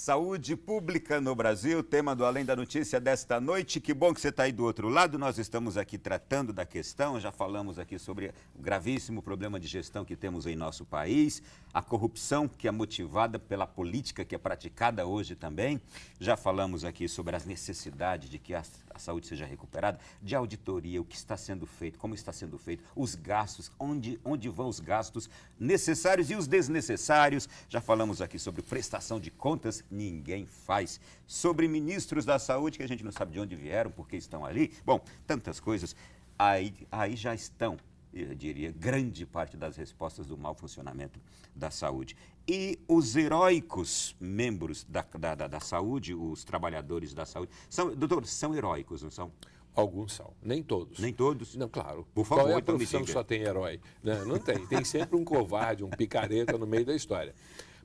Saúde pública no Brasil, tema do Além da Notícia desta noite. Que bom que você está aí do outro lado. Nós estamos aqui tratando da questão, já falamos aqui sobre o gravíssimo problema de gestão que temos em nosso país, a corrupção que é motivada pela política que é praticada hoje também. Já falamos aqui sobre as necessidades de que a saúde seja recuperada, de auditoria, o que está sendo feito, como está sendo feito, os gastos, onde vão os gastos necessários e os desnecessários. Já falamos aqui sobre prestação de contas, ninguém faz. Sobre ministros da saúde, que a gente não sabe de onde vieram, por que estão ali. Bom, tantas coisas. Aí já estão, eu diria, grande parte das respostas do mau funcionamento da saúde. E os heróicos membros da saúde, os trabalhadores da saúde, doutor, são heróicos, não são? Alguns são, nem todos. Nem todos? Não, claro. Por favor, qual é a então profissão que só tem herói? Não tem. Tem sempre um covarde, um picareta no meio da história.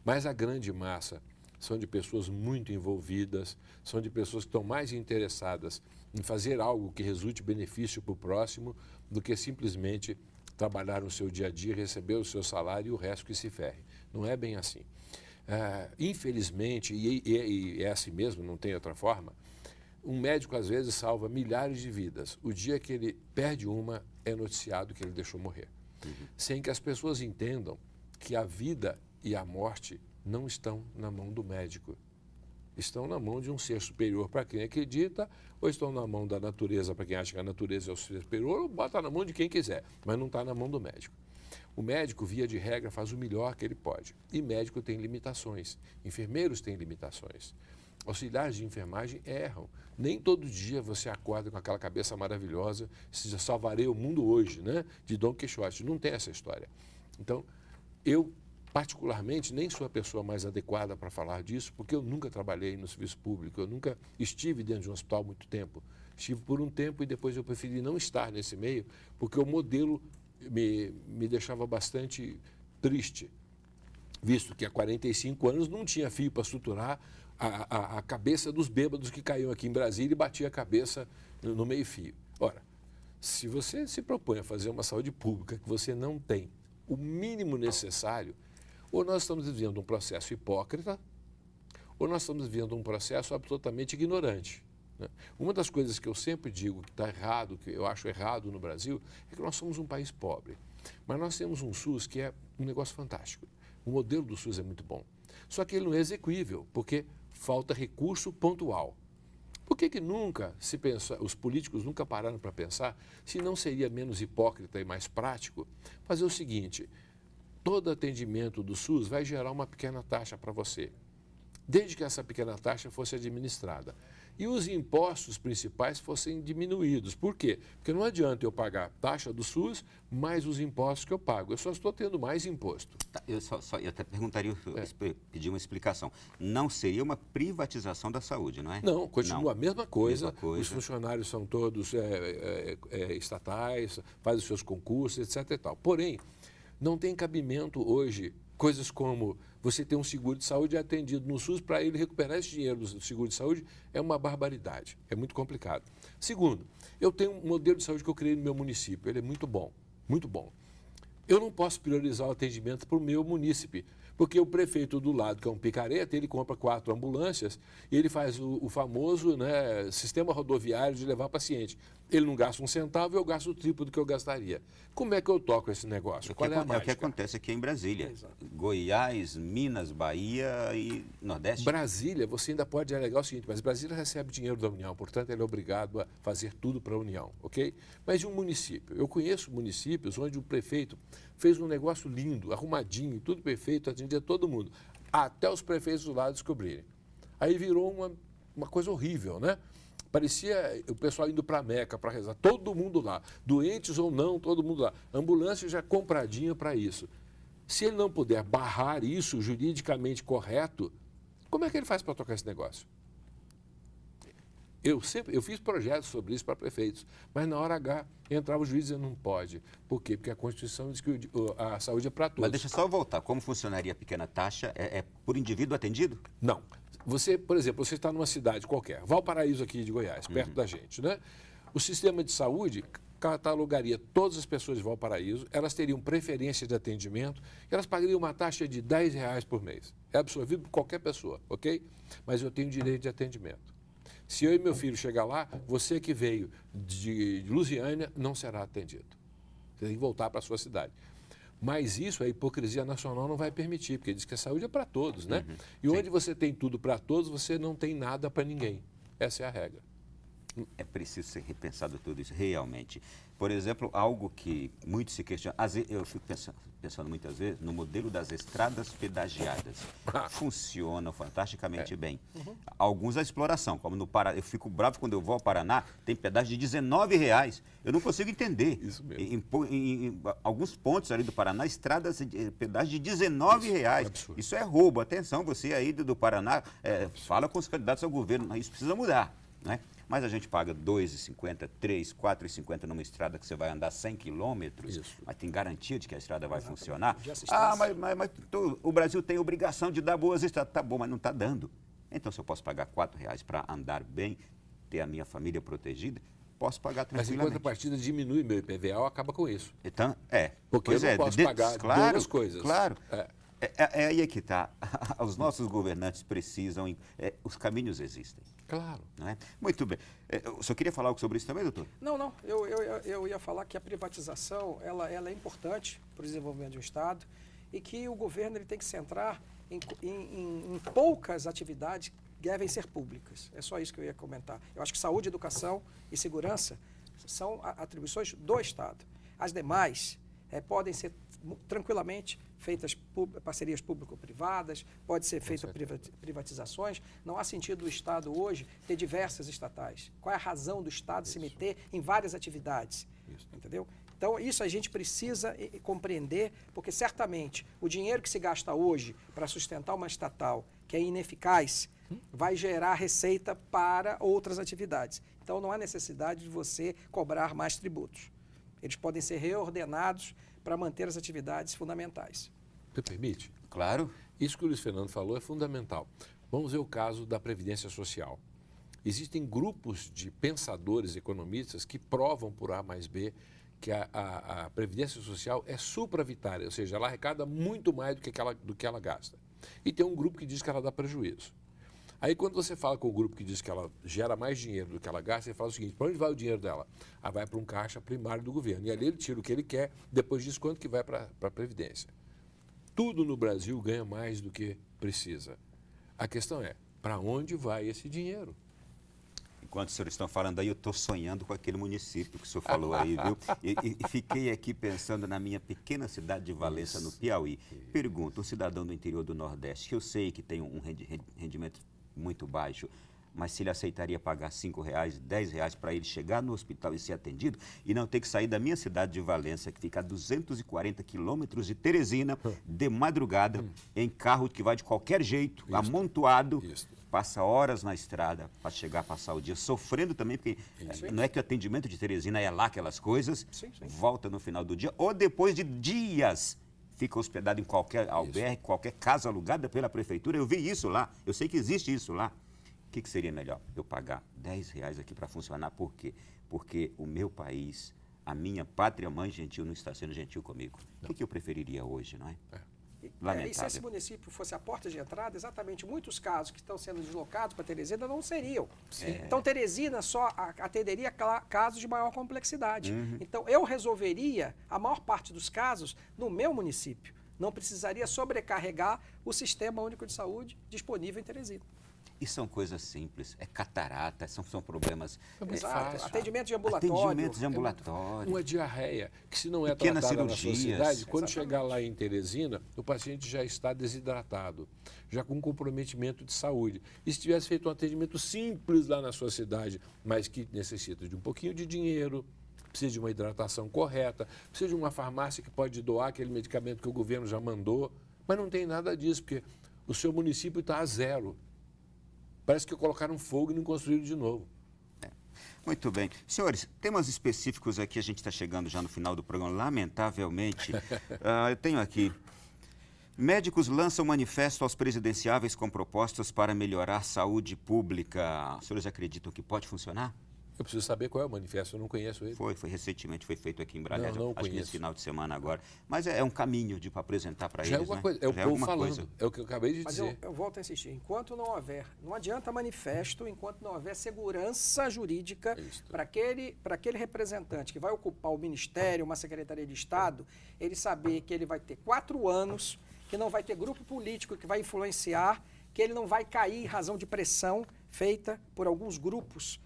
Mas a grande massa são de pessoas muito envolvidas, são de pessoas que estão mais interessadas em fazer algo que resulte benefício para o próximo do que simplesmente trabalhar no seu dia a dia, receber o seu salário e o resto que se ferre. Não é bem assim. Infelizmente, e é assim mesmo, não tem outra forma, um médico às vezes salva milhares de vidas. O dia que ele perde uma, é noticiado que ele deixou morrer. Sem que as pessoas entendam que a vida e a morte não estão na mão do médico. Estão na mão de um ser superior para quem acredita, ou estão na mão da natureza para quem acha que a natureza é o ser superior, ou bota na mão de quem quiser, mas não está na mão do médico. O médico, via de regra, faz o melhor que ele pode. E médico tem limitações, enfermeiros têm limitações, auxiliares de enfermagem erram. Nem todo dia você acorda com aquela cabeça maravilhosa, se já salvarei o mundo hoje, né? De Dom Quixote. Não tem essa história. Então, eu particularmente nem sou a pessoa mais adequada para falar disso, porque eu nunca trabalhei no serviço público, eu nunca estive dentro de um hospital há muito tempo. Estive por um tempo e depois eu preferi não estar nesse meio, porque o modelo me deixava bastante triste, visto que há 45 anos não tinha fio para suturar a cabeça dos bêbados que caíam aqui em Brasília e batia a cabeça no meio-fio. Ora, se você se propõe a fazer uma saúde pública que você não tem o mínimo necessário, ou nós estamos vivendo um processo hipócrita, ou nós estamos vivendo um processo absolutamente ignorante. Né? Uma das coisas que eu sempre digo que está errado, que eu acho errado no Brasil, é que nós somos um país pobre. Mas nós temos um SUS que é um negócio fantástico. O modelo do SUS é muito bom. Só que ele não é execuível, porque falta recurso pontual. Por que nunca se pensa, os políticos nunca pararam para pensar se não seria menos hipócrita e mais prático fazer o seguinte: todo atendimento do SUS vai gerar uma pequena taxa para você, desde que essa pequena taxa fosse administrada. E os impostos principais fossem diminuídos. Por quê? Porque não adianta eu pagar taxa do SUS mais os impostos que eu pago. Eu só estou tendo mais imposto. Eu até perguntaria, pedir uma explicação. Não seria uma privatização da saúde, não é? Não, continua a mesma coisa. Mesma coisa. Os funcionários são todos estatais, fazem os seus concursos, etc. e tal. Porém, não tem cabimento hoje coisas como você ter um seguro de saúde atendido no SUS, para ele recuperar esse dinheiro do seguro de saúde é uma barbaridade, é muito complicado. Segundo, eu tenho um modelo de saúde que eu criei no meu município, ele é muito bom, muito bom. Eu não posso priorizar o atendimento para o meu munícipe, porque o prefeito do lado, que é um picareta, ele compra 4 ambulâncias e ele faz o famoso, né, sistema rodoviário de levar paciente. Ele não gasta um centavo e eu gasto o triplo do que eu gastaria. Como é que eu toco esse negócio? Qual é a mágica? É o que acontece aqui em Brasília. Exato. Goiás, Minas, Bahia e Nordeste. Brasília, você ainda pode alegar o seguinte, mas Brasília recebe dinheiro da União, portanto ele é obrigado a fazer tudo para a União, ok? Mas de um município, eu conheço municípios onde o prefeito fez um negócio lindo, arrumadinho, tudo perfeito, atendia todo mundo, até os prefeitos do lado descobrirem. Aí virou uma coisa horrível, né? Parecia o pessoal indo para a Meca para rezar, todo mundo lá, doentes ou não, todo mundo lá. Ambulância já compradinha para isso. Se ele não puder barrar isso juridicamente correto, como é que ele faz para tocar esse negócio? Eu fiz projetos sobre isso para prefeitos, mas na hora H entrava o juiz dizendo não pode. Por quê? Porque a Constituição diz que a saúde é para todos. Mas deixa só eu voltar. Como funcionaria a pequena taxa? É por indivíduo atendido? Não. Você, por exemplo, você está numa cidade qualquer, Valparaíso aqui de Goiás, perto da gente, né? O sistema de saúde catalogaria todas as pessoas de Valparaíso, elas teriam preferência de atendimento e elas pagariam uma taxa de R$10 por mês. É absorvido por qualquer pessoa, ok? Mas eu tenho direito de atendimento. Se eu e meu filho chegar lá, você que veio de Lusiânia não será atendido. Você tem que voltar para a sua cidade. Mas isso a hipocrisia nacional não vai permitir, porque diz que a saúde é para todos, né? E onde você tem tudo para todos, você não tem nada para ninguém. Essa é a regra. É preciso ser repensado tudo isso, realmente. Por exemplo, algo que muito se questiona, eu fico pensando muitas vezes no modelo das estradas pedagiadas. Funcionam fantasticamente bem. Alguns a exploração, como no Paraná. Eu fico bravo quando eu vou ao Paraná, tem pedágio de R$19. Eu não consigo entender. Isso mesmo. Em alguns pontos ali do Paraná, estradas de pedágio de R$19. Isso é roubo. Atenção, você aí do Paraná, fala com os candidatos ao governo, mas isso precisa mudar, né? Mas a gente paga R$ 2,50, R$ 3, R$ 4,50 numa estrada que você vai andar 100 quilômetros, mas tem garantia de que a estrada vai funcionar? O Brasil tem obrigação de dar boas estradas. Tá bom, mas não está dando. Então, se eu posso pagar R$4 para andar bem, ter a minha família protegida, posso pagar tranquilamente. Mas em contrapartida diminui meu IPVA, acaba com isso. Então, porque eu não posso pagar duas coisas. Claro. É aí que está. Os nossos governantes precisam. Os caminhos existem. Claro. Não é? Muito bem. O senhor queria falar algo sobre isso também, doutor? Não. Eu ia falar que a privatização ela é importante para o desenvolvimento de um Estado e que o governo ele tem que centrar em poucas atividades que devem ser públicas. É só isso que eu ia comentar. Eu acho que saúde, educação e segurança são atribuições do Estado. As demais podem ser tranquilamente feitas parcerias público-privadas, pode ser feita privatizações. Não há sentido o Estado hoje ter diversas estatais. Qual é a razão do Estado se meter em várias atividades? Entendeu? Então, isso a gente precisa compreender, porque certamente o dinheiro que se gasta hoje para sustentar uma estatal que é ineficaz vai gerar receita para outras atividades. Então, não há necessidade de você cobrar mais tributos. Eles podem ser reordenados para manter as atividades fundamentais. Você permite? Claro. Isso que o Luiz Fernando falou é fundamental. Vamos ver o caso da Previdência Social. Existem grupos de pensadores economistas que provam por A mais B que a Previdência Social é supravitária, ou seja, ela arrecada muito mais do que ela gasta. E tem um grupo que diz que ela dá prejuízo. Aí, quando você fala com o grupo que diz que ela gera mais dinheiro do que ela gasta, ele fala o seguinte: para onde vai o dinheiro dela? Ah, vai para um caixa primário do governo. E ali ele tira o que ele quer, depois disso, quanto que vai para a Previdência. Tudo no Brasil ganha mais do que precisa. A questão é, para onde vai esse dinheiro? Enquanto os senhores estão falando aí, eu estou sonhando com aquele município que o senhor falou aí, viu? E fiquei aqui pensando na minha pequena cidade de Valença, no Piauí. Pergunto, um cidadão do interior do Nordeste, que eu sei que tem um rendimento muito baixo, mas se ele aceitaria pagar R$5, R$10 para ele chegar no hospital e ser atendido e não ter que sair da minha cidade de Valença, que fica a 240 quilômetros de Teresina, de madrugada, em carro que vai de qualquer jeito, amontoado, passa horas na estrada para chegar a passar o dia, sofrendo também, porque não é que o atendimento de Teresina é lá aquelas coisas, volta no final do dia, ou depois de dias fica hospedado em qualquer albergue, qualquer casa alugada pela prefeitura. Eu vi isso lá, eu sei que existe isso lá. O que seria melhor? Eu pagar R$10 aqui para funcionar. Por quê? Porque o meu país, a minha pátria mãe gentil não está sendo gentil comigo. O que eu preferiria hoje, não é? Lamentável. E se esse município fosse a porta de entrada, exatamente muitos casos que estão sendo deslocados para Teresina não seriam. Então, Teresina só atenderia casos de maior complexidade. Então, eu resolveria a maior parte dos casos no meu município. Não precisaria sobrecarregar o Sistema Único de Saúde disponível em Teresina. E são coisas simples, catarata, são problemas... Exato, atendimento de ambulatório. Atendimento de ambulatório. Uma diarreia, que se não é pequenas tratada cirurgias. Na sua cidade, quando chegar lá em Teresina, o paciente já está desidratado, já com comprometimento de saúde. E se tivesse feito um atendimento simples lá na sua cidade, mas que necessita de um pouquinho de dinheiro, precisa de uma hidratação correta, precisa de uma farmácia que pode doar aquele medicamento que o governo já mandou, mas não tem nada disso, porque o seu município está a zero. Parece que colocaram fogo e não construíram de novo. Muito bem. Senhores, temas específicos aqui, a gente está chegando já no final do programa, lamentavelmente. Eu tenho aqui, médicos lançam manifesto aos presidenciáveis com propostas para melhorar a saúde pública. Os senhores acreditam que pode funcionar? Eu preciso saber qual é o manifesto, eu não conheço ele. Foi recentemente, foi feito aqui em Brasília, Não acho que nesse conheço. final de semana agora. Mas é um caminho de apresentar para Já é eles, alguma né? coisa, é o Já povo alguma falando, coisa. é o que eu acabei de Mas dizer. eu volto a insistir, enquanto não houver, não adianta manifesto, enquanto não houver segurança jurídica Isso. para aquele representante que vai ocupar o ministério, uma secretaria de Estado, ele saber que ele vai ter 4 anos, que não vai ter grupo político que vai influenciar, que ele não vai cair em razão de pressão feita por alguns grupos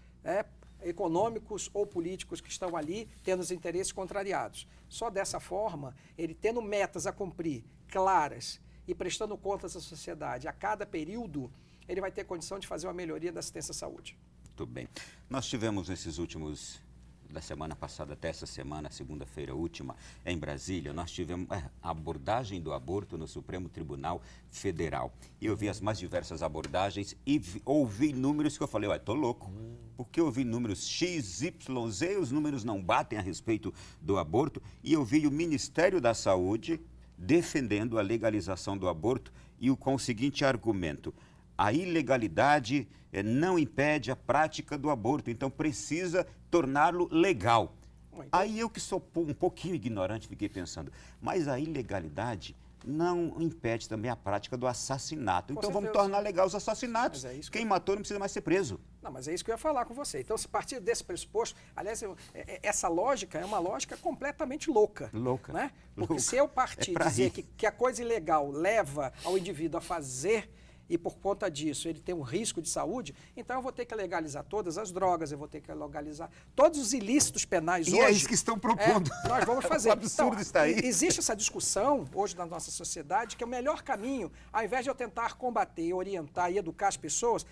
econômicos ou políticos que estão ali tendo os interesses contrariados. Só dessa forma, ele tendo metas a cumprir claras e prestando contas à sociedade a cada período, ele vai ter condição de fazer uma melhoria da assistência à saúde. Muito bem. Nós tivemos nesses últimos, da semana passada até essa semana, segunda-feira última, em Brasília, nós tivemos a abordagem do aborto no Supremo Tribunal Federal. E eu vi as mais diversas abordagens e ouvi números que eu falei, tô louco, porque eu vi números X, Y, Z, os números não batem a respeito do aborto, e eu vi o Ministério da Saúde defendendo a legalização do aborto e com o seguinte argumento: a ilegalidade não impede a prática do aborto, então precisa torná-lo legal. Aí eu que sou um pouquinho ignorante fiquei pensando, mas a ilegalidade não impede também a prática do assassinato. Então vamos tornar legal os assassinatos. Quem matou não precisa mais ser preso. Não, mas é isso que eu ia falar com você. Então, se partir desse pressuposto, aliás, essa lógica é uma lógica completamente louca. Louca. Né? Porque Louca. se eu partir dizer que a coisa ilegal leva ao indivíduo a fazer, e por conta disso ele tem um risco de saúde, então eu vou ter que legalizar todas as drogas, eu vou ter que legalizar todos os ilícitos penais hoje. E é isso que estão propondo. Nós vamos fazer. O absurdo está aí. Existe essa discussão hoje na nossa sociedade que é o melhor caminho, ao invés de eu tentar combater, orientar e educar as pessoas,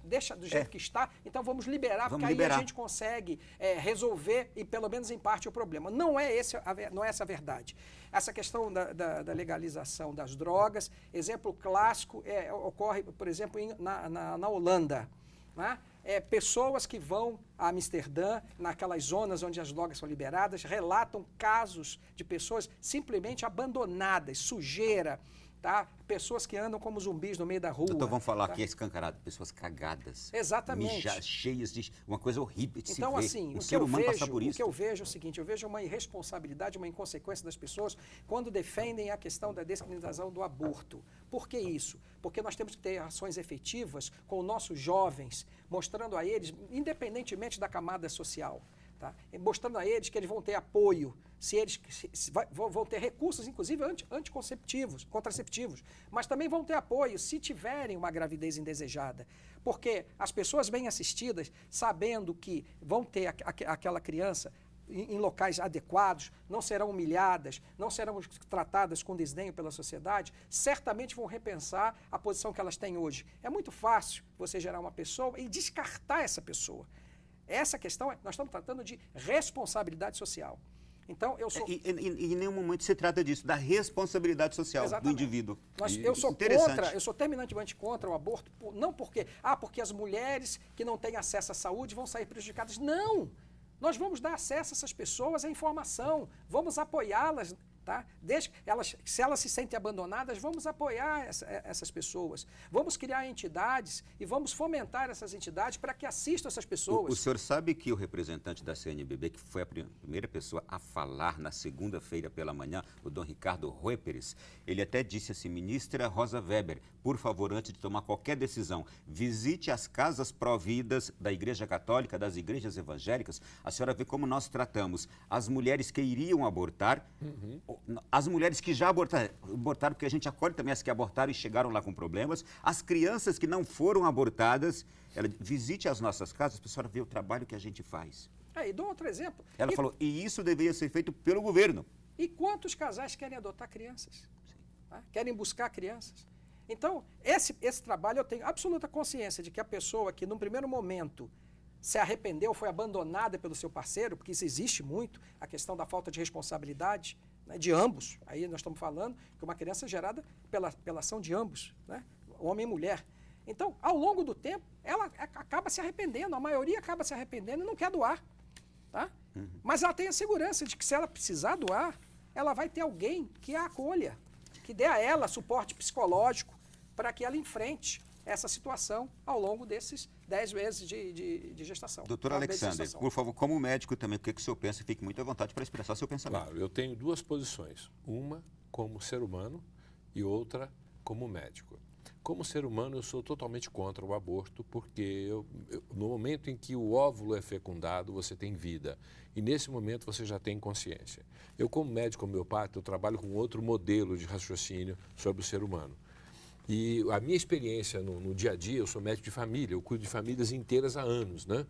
deixa do jeito que está, então vamos liberar, porque aí a gente consegue resolver, e pelo menos em parte, o problema. Não é essa a verdade. Essa questão da legalização das drogas, exemplo clássico, ocorre, por exemplo, na Holanda. Né? Pessoas que vão a Amsterdã, naquelas zonas onde as drogas são liberadas, relatam casos de pessoas simplesmente abandonadas, sujeira, tá? Pessoas que andam como zumbis no meio da rua. Então vamos falar aqui escancarado, pessoas cagadas. Exatamente. Cheias de uma coisa horrível de então, se ver. Assim, o ser humano passa por isso. O que eu vejo é o seguinte, eu vejo uma irresponsabilidade, uma inconsequência das pessoas quando defendem a questão da descriminalização do aborto. Por que isso? Porque nós temos que ter ações efetivas com os nossos jovens, mostrando a eles, independentemente da camada social, tá? Mostrando a eles que eles vão ter apoio, vão ter recursos, inclusive contraceptivos, mas também vão ter apoio se tiverem uma gravidez indesejada. Porque as pessoas bem assistidas, sabendo que vão ter aquela criança em locais adequados, não serão humilhadas, não serão tratadas com desdenho pela sociedade, certamente vão repensar a posição que elas têm hoje. É muito fácil você gerar uma pessoa e descartar essa pessoa. Essa questão, nós estamos tratando de responsabilidade social. Então, eu sou... E em nenhum momento se trata disso, da responsabilidade social do indivíduo. Eu sou terminantemente contra o aborto, não porque as mulheres que não têm acesso à saúde vão sair prejudicadas. Não! Nós vamos dar acesso a essas pessoas à informação, vamos apoiá-las, tá? Se elas se sentem abandonadas, vamos apoiar essas pessoas. Vamos criar entidades e vamos fomentar essas entidades para que assistam essas pessoas. O senhor sabe que o representante da CNBB, que foi a primeira pessoa a falar na segunda-feira pela manhã, o Dom Ricardo Roeperes, ele até disse assim, ministra Rosa Weber, por favor, antes de tomar qualquer decisão, visite as casas pró-vidas da Igreja Católica, das igrejas evangélicas, a senhora vê como nós tratamos as mulheres que iriam abortar, as mulheres que já abortaram, porque a gente acolhe também as que abortaram e chegaram lá com problemas, as crianças que não foram abortadas, visite as nossas casas para a senhora ver o trabalho que a gente faz. E dou outro exemplo. Ela falou, e isso deveria ser feito pelo governo. E quantos casais querem adotar crianças? Tá? Querem buscar crianças? Então, esse trabalho eu tenho absoluta consciência de que a pessoa que, num primeiro momento, se arrependeu, foi abandonada pelo seu parceiro, porque isso existe muito, a questão da falta de responsabilidade, né, de ambos. Aí nós estamos falando que uma criança é gerada pela ação de ambos, né, homem e mulher. Então, ao longo do tempo, ela acaba se arrependendo, a maioria acaba se arrependendo e não quer doar. Tá? Mas ela tem a segurança de que se ela precisar doar, ela vai ter alguém que a acolha, que dê a ela suporte psicológico para que ela enfrente essa situação ao longo desses 10 meses de gestação. Doutor Alexandre, por favor, como médico também, o que o senhor pensa? Fique muito à vontade para expressar seu pensamento. Claro, eu tenho duas posições. Uma como ser humano e outra como médico. Como ser humano, eu sou totalmente contra o aborto, porque no momento em que o óvulo é fecundado, você tem vida. E nesse momento você já tem consciência. Eu, como médico homeopata, eu trabalho com outro modelo de raciocínio sobre o ser humano. E a minha experiência no dia a dia, eu sou médico de família, eu cuido de famílias inteiras há anos, né?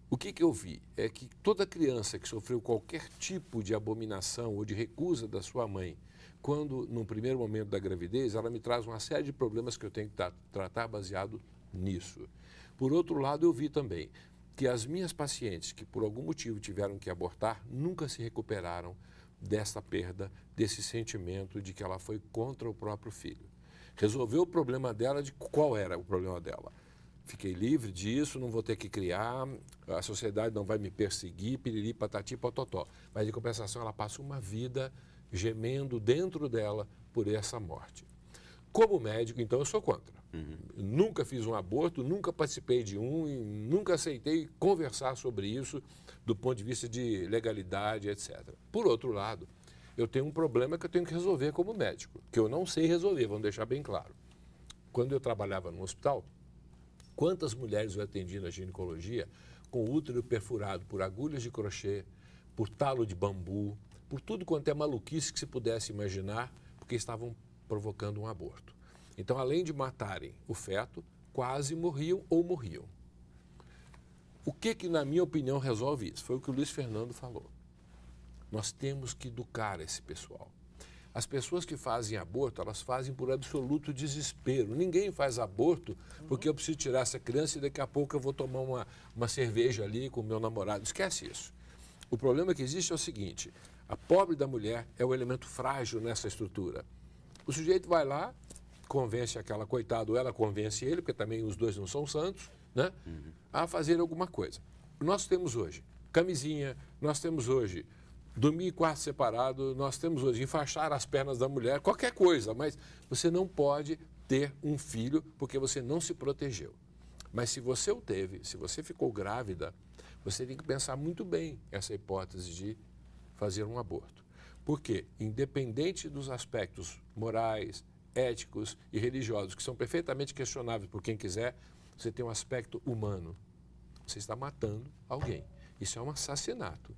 O que eu vi é que toda criança que sofreu qualquer tipo de abominação ou de recusa da sua mãe, quando, no primeiro momento da gravidez, ela me traz uma série de problemas que eu tenho que tratar baseado nisso. Por outro lado, eu vi também que as minhas pacientes que por algum motivo tiveram que abortar nunca se recuperaram dessa perda, desse sentimento de que ela foi contra o próprio filho. Resolveu o problema dela, de qual era o problema dela? Fiquei livre disso, não vou ter que criar, a sociedade não vai me perseguir, piriri, patati, pototó. Mas, em compensação, ela passa uma vida gemendo dentro dela por essa morte. Como médico, então, eu sou contra. Nunca fiz um aborto, nunca participei de um, e nunca aceitei conversar sobre isso do ponto de vista de legalidade, etc. Por outro lado, eu tenho um problema que eu tenho que resolver como médico, que eu não sei resolver, vamos deixar bem claro. Quando eu trabalhava no hospital, quantas mulheres eu atendi na ginecologia com útero perfurado por agulhas de crochê, por talo de bambu, por tudo quanto é maluquice que se pudesse imaginar, porque estavam provocando um aborto. Então, além de matarem o feto, quase morriam ou morriam. O que, na minha opinião, resolve isso? Foi o que o Luiz Fernando falou. Nós temos que educar esse pessoal. As pessoas que fazem aborto, elas fazem por absoluto desespero. Ninguém faz aborto porque eu preciso tirar essa criança e daqui a pouco eu vou tomar uma cerveja ali com o meu namorado. Esquece isso. O problema que existe é o seguinte: a pobre da mulher é o elemento frágil nessa estrutura. O sujeito vai lá, convence aquela coitada, ou ela convence ele, porque também os dois não são santos, né? A fazer alguma coisa. Nós temos hoje camisinha, nós temos hoje dormir em quarto separado, nós temos hoje enfaixar as pernas da mulher, qualquer coisa, mas você não pode ter um filho porque você não se protegeu. Mas se você o teve, se você ficou grávida, você tem que pensar muito bem essa hipótese de fazer um aborto. Porque, independente dos aspectos morais, éticos e religiosos, que são perfeitamente questionáveis por quem quiser, você tem um aspecto humano. Você está matando alguém. Isso é um assassinato.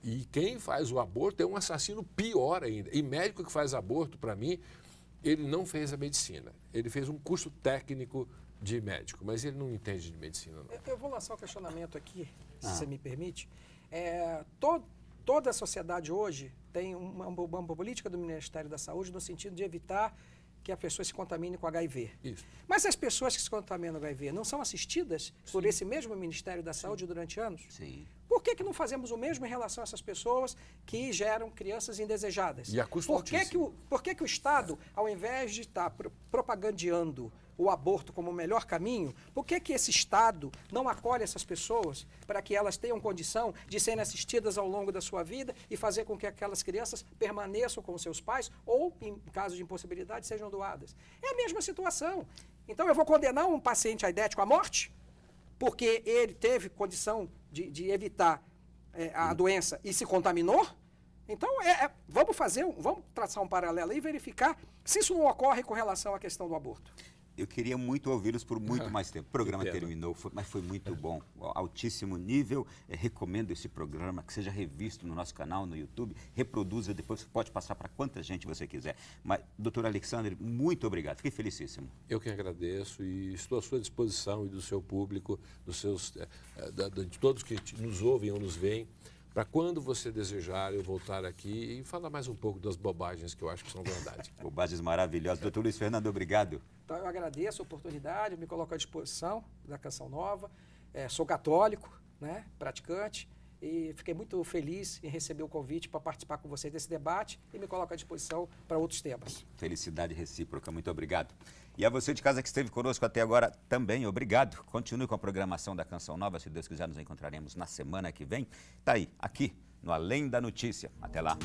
E quem faz o aborto é um assassino pior ainda. E médico que faz aborto, para mim, ele não fez a medicina. Ele fez um curso técnico de médico, mas ele não entende de medicina, não. Eu vou lançar um questionamento aqui, se você me permite. Toda a sociedade hoje tem uma política do Ministério da Saúde no sentido de evitar que a pessoa se contamine com HIV. Isso. Mas as pessoas que se contaminam com HIV não são assistidas por esse mesmo Ministério da Saúde durante anos? Sim. Por que não fazemos o mesmo em relação a essas pessoas que geram crianças indesejadas? E a custo altíssimo. Por que o Estado, ao invés de estar propagandeando o aborto como o melhor caminho, por que esse Estado não acolhe essas pessoas para que elas tenham condição de serem assistidas ao longo da sua vida e fazer com que aquelas crianças permaneçam com seus pais ou, em caso de impossibilidade, sejam doadas? É a mesma situação. Então, eu vou condenar um paciente aidético à morte porque ele teve condição de evitar a doença e se contaminou? Então, vamos traçar um paralelo aí e verificar se isso não ocorre com relação à questão do aborto. Eu queria muito ouvi-los por muito mais tempo. O programa terminou, mas foi muito bom. Altíssimo nível. Recomendo esse programa, que seja revisto no nosso canal, no YouTube. Reproduza, depois você pode passar para quanta gente você quiser. Mas, doutor Alexandre, muito obrigado. Fiquei felicíssimo. Eu que agradeço e estou à sua disposição e do seu público, de todos que nos ouvem ou nos veem, para quando você desejar eu voltar aqui e falar mais um pouco das bobagens que eu acho que são verdade. Bobagens maravilhosas. Doutor Luiz Fernando, obrigado. Então, eu agradeço a oportunidade, me coloco à disposição da Canção Nova. Sou católico, né, praticante, e fiquei muito feliz em receber o convite para participar com vocês desse debate e me coloco à disposição para outros temas. Felicidade recíproca, muito obrigado. E a você de casa que esteve conosco até agora, também obrigado. Continue com a programação da Canção Nova, se Deus quiser nos encontraremos na semana que vem. Tá aí, aqui, no Além da Notícia. Até lá.